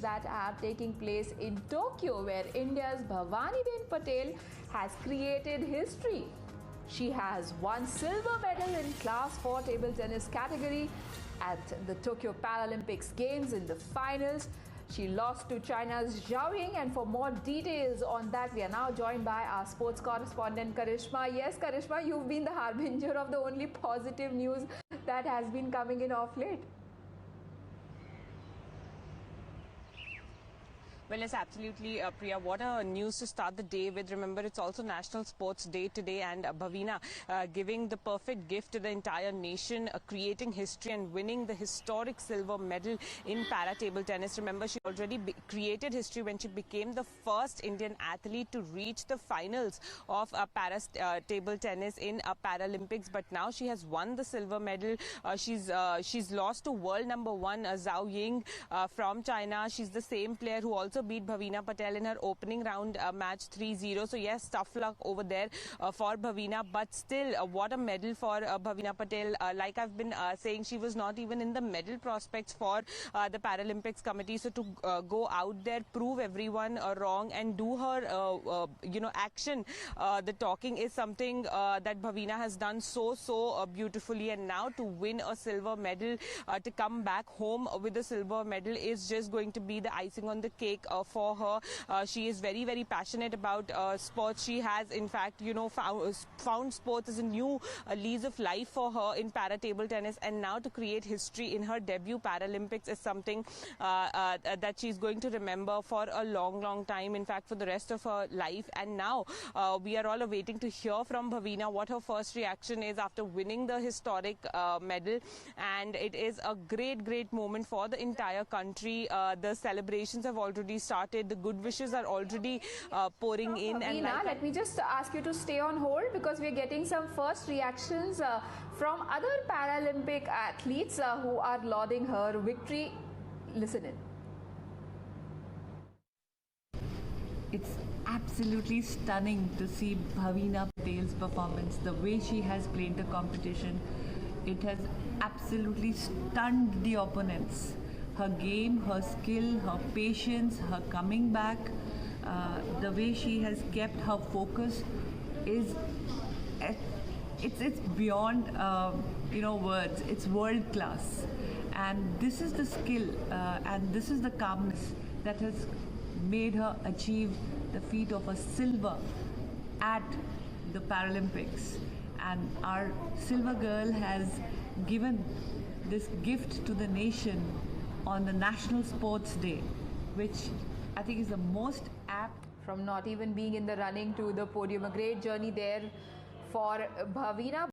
that are taking place in Tokyo, where India's Bhavaniben Patel has created history. She has won silver medal in Class 4 table tennis category at the Tokyo Paralympics Games in the finals. She lost to China's Zhao Ying, and for more details on that, we are now joined by our sports correspondent Karishma. Yes, Karishma, you've been the harbinger of the only positive news that has been coming in off late. Well, yes, absolutely, Priya. What a news to start the day with. Remember, it's also National Sports Day today, and Bhavina giving the perfect gift to the entire nation, creating history and winning the historic silver medal in para table tennis. Remember, she already created history when she became the first Indian athlete to reach the finals of para table tennis in Paralympics. But now she has won the silver medal. She's lost to world number 1 Zhao Ying from China. She's the same player who also beat Bhavina Patel in her opening round match 3-0. So yes, tough luck over there for Bhavina, but still what a medal for Bhavina Patel. Like I've been saying, she was not even in the medal prospects for the Paralympics committee. So to go out there, prove everyone wrong and do her action, the talking is something that Bhavina has done so beautifully. And now to win a silver medal, to come back home with a silver medal is just going to be the icing on the cake for her. She is very passionate about sports. She has in fact found sports as a new lease of life for her in para table tennis, and now to create history in her debut Paralympics is something that she's going to remember for a long time, in fact for the rest of her life. And now we are all waiting to hear from Bhavina what her first reaction is after winning the historic medal. And it is a great moment for the entire country. The celebrations have already started. The good wishes are already pouring in. And let me just ask you to stay on hold, because we're getting some first reactions from other Paralympic athletes who are lauding her victory. Listen in. It's absolutely stunning to see Bhavina Patel's performance, the way she has played the competition. It has absolutely stunned the opponents. Her game, her skill, her patience, her coming back, the way she has kept her focus is it's beyond words. It's world class, and this is the skill and this is the calmness that has made her achieve the feat of a silver at the Paralympics. And our silver girl has given this gift to the nation on the National Sports Day, which I think is the most apt. From not even being in the running to the podium, a great journey there for Bhavina.